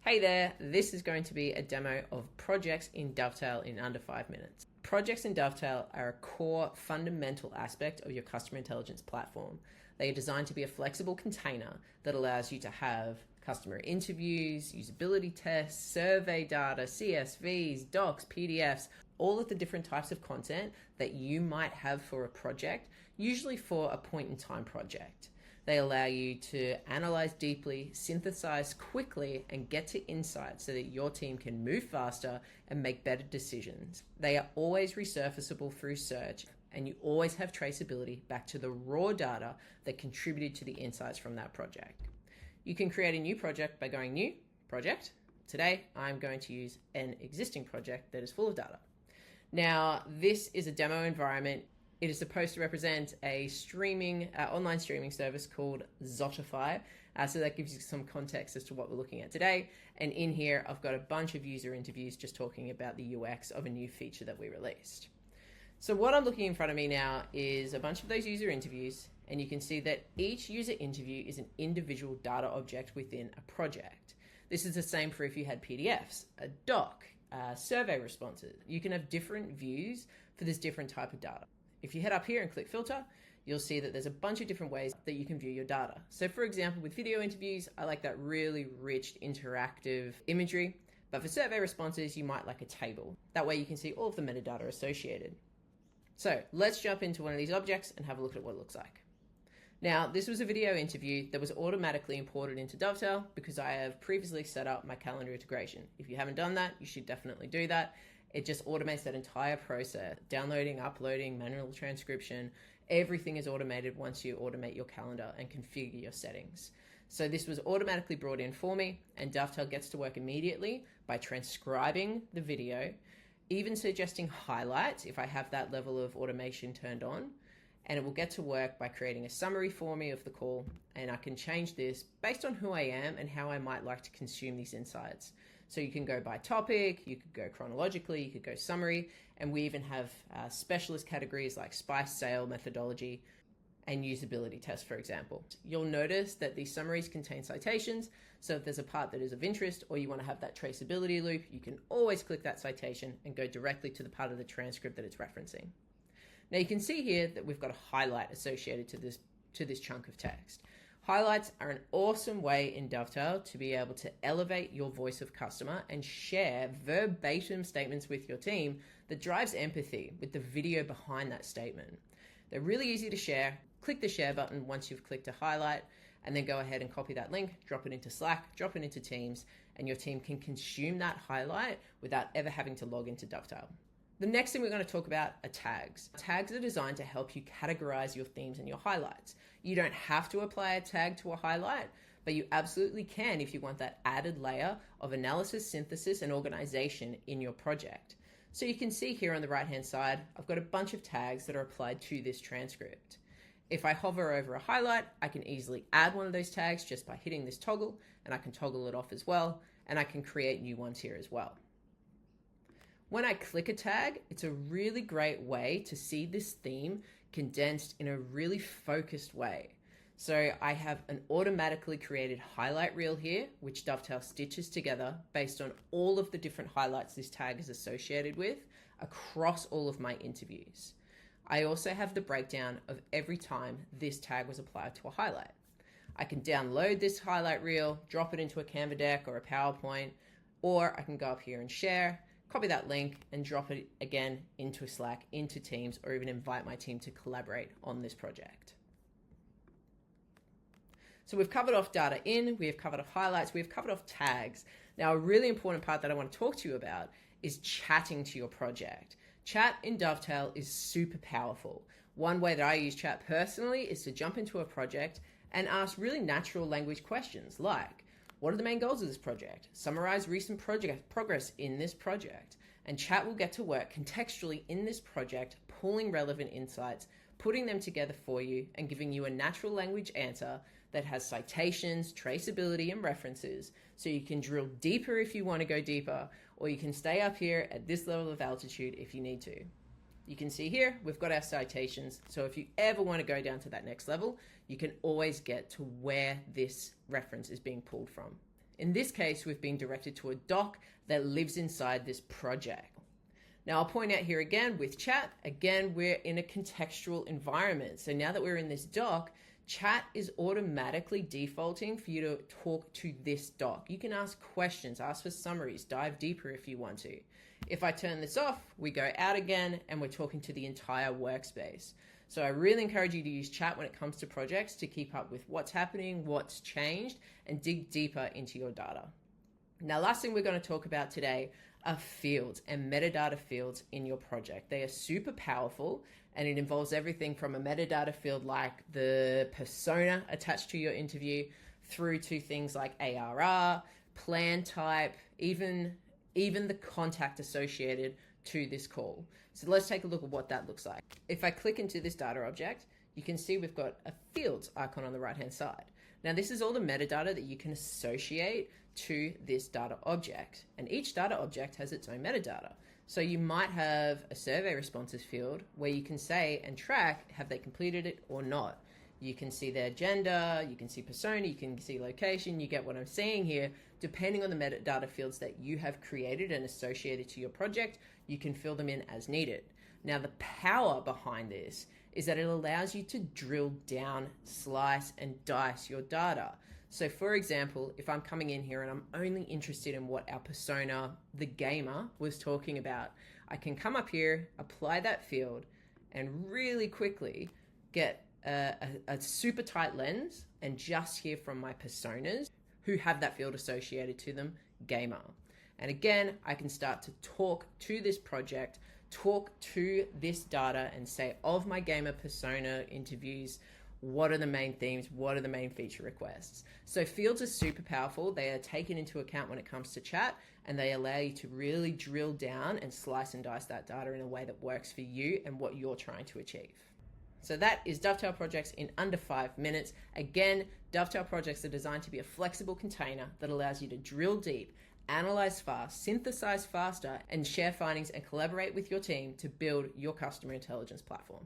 Hey there, this is going to be a demo of projects in Dovetail in under 5 minutes. Projects in Dovetail are a core fundamental aspect of your customer intelligence platform. They are designed to be a flexible container that allows you to have customer interviews, usability tests, survey data, CSVs, docs, PDFs, all of the different types of content that you might have for a project, usually for a point in time project. They allow you to analyze deeply, synthesize quickly, and get to insights so that your team can move faster and make better decisions. They are always resurfaceable through search, and you always have traceability back to the raw data that contributed to the insights from that project. You can create a new project by going New, Project. Today, I'm going to use an existing project that is full of data. Now, this is a demo environment. It is supposed to represent a online streaming service called Zotify. So that gives you some context as to what we're looking at today. And in here, I've got a bunch of user interviews just talking about the UX of a new feature that we released. So what I'm looking in front of me now is a bunch of those user interviews. And you can see that each user interview is an individual data object within a project. This is the same for if you had PDFs, a doc, survey responses. You can have different views for this different type of data. If you head up here and click filter, you'll see that there's a bunch of different ways that you can view your data. So for example, with video interviews, I like that really rich interactive imagery. But for survey responses, you might like a table. That way you can see all of the metadata associated. So let's jump into one of these objects and have a look at what it looks like. Now, this was a video interview that was automatically imported into Dovetail because I have previously set up my calendar integration. If you haven't done that, you should definitely do that. It just automates that entire process. Downloading, uploading, manual transcription, everything is automated once you automate your calendar and configure your settings. So this was automatically brought in for me, and Dovetail gets to work immediately by transcribing the video, even suggesting highlights if I have that level of automation turned on. And it will get to work by creating a summary for me of the call, and I can change this based on who I am and how I might like to consume these insights. So you can go by topic, you could go chronologically, you could go summary, and we even have specialist categories like SPICE, SAIL, methodology, and usability tests, for example. You'll notice that these summaries contain citations, so if there's a part that is of interest or you want to have that traceability loop, you can always click that citation and go directly to the part of the transcript that it's referencing. Now you can see here that we've got a highlight associated to this chunk of text. Highlights are an awesome way in Dovetail to be able to elevate your voice of customer and share verbatim statements with your team that drives empathy with the video behind that statement. They're really easy to share. Click the share button once you've clicked a highlight, and then go ahead and copy that link, drop it into Slack, drop it into Teams, and your team can consume that highlight without ever having to log into Dovetail. The next thing we're going to talk about are tags. Tags are designed to help you categorize your themes and your highlights. You don't have to apply a tag to a highlight, but you absolutely can if you want that added layer of analysis, synthesis, and organization in your project. So you can see here on the right-hand side, I've got a bunch of tags that are applied to this transcript. If I hover over a highlight, I can easily add one of those tags just by hitting this toggle, and I can toggle it off as well, and I can create new ones here as well. When I click a tag, it's a really great way to see this theme condensed in a really focused way. So I have an automatically created highlight reel here, which Dovetail stitches together based on all of the different highlights this tag is associated with across all of my interviews. I also have the breakdown of every time this tag was applied to a highlight. I can download this highlight reel, drop it into a Canva deck or a PowerPoint, or I can go up here and share, copy that link and drop it again into Slack, into Teams, or even invite my team to collaborate on this project. So we've covered off data in, we have covered off highlights, we've covered off tags. Now, a really important part that I want to talk to you about is chatting to your project. Chat in Dovetail is super powerful. One way that I use chat personally is to jump into a project and ask really natural language questions like, what are the main goals of this project? Summarize recent progress in this project. And chat will get to work contextually in this project, pulling relevant insights, putting them together for you, and giving you a natural language answer that has citations, traceability, and references, so you can drill deeper if you want to go deeper, or you can stay up here at this level of altitude if you need to. You can see here, we've got our citations. So if you ever want to go down to that next level, you can always get to where this reference is being pulled from. In this case, we've been directed to a doc that lives inside this project. Now, I'll point out here again with chat, again, we're in a contextual environment. So now that we're in this doc, chat is automatically defaulting for you to talk to this doc. You can ask questions, ask for summaries, dive deeper if you want to. If I turn this off, we go out again and we're talking to the entire workspace. So I really encourage you to use chat when it comes to projects to keep up with what's happening, what's changed, and dig deeper into your data. Now, last thing we're going to talk about today are fields and metadata fields in your project. They are super powerful, and it involves everything from a metadata field like the persona attached to your interview through to things like ARR, plan type, even the contact associated to this call. So let's take a look at what that looks like. If I click into this data object, you can see we've got a fields icon on the right-hand side. Now, this is all the metadata that you can associate to this data object, and each data object has its own metadata. So you might have a survey responses field where you can say and track, have they completed it or not? You can see their gender, you can see persona, you can see location, you get what I'm saying here. Depending on the metadata fields that you have created and associated to your project, you can fill them in as needed. Now, the power behind this is that it allows you to drill down, slice, and dice your data. So for example, if I'm coming in here and I'm only interested in what our persona, the gamer, was talking about, I can come up here, apply that field, and really quickly get a super tight lens and just hear from my personas who have that field associated to them, gamer. And again, I can start to talk to this project, talk to this data and say, of my gamer persona interviews, what are the main themes? What are the main feature requests? So fields are super powerful. They are taken into account when it comes to chat, and they allow you to really drill down and slice and dice that data in a way that works for you and what you're trying to achieve. So that is Dovetail Projects in under 5 minutes. Again, Dovetail Projects are designed to be a flexible container that allows you to drill deep, analyze fast, synthesize faster, and share findings and collaborate with your team to build your customer intelligence platform.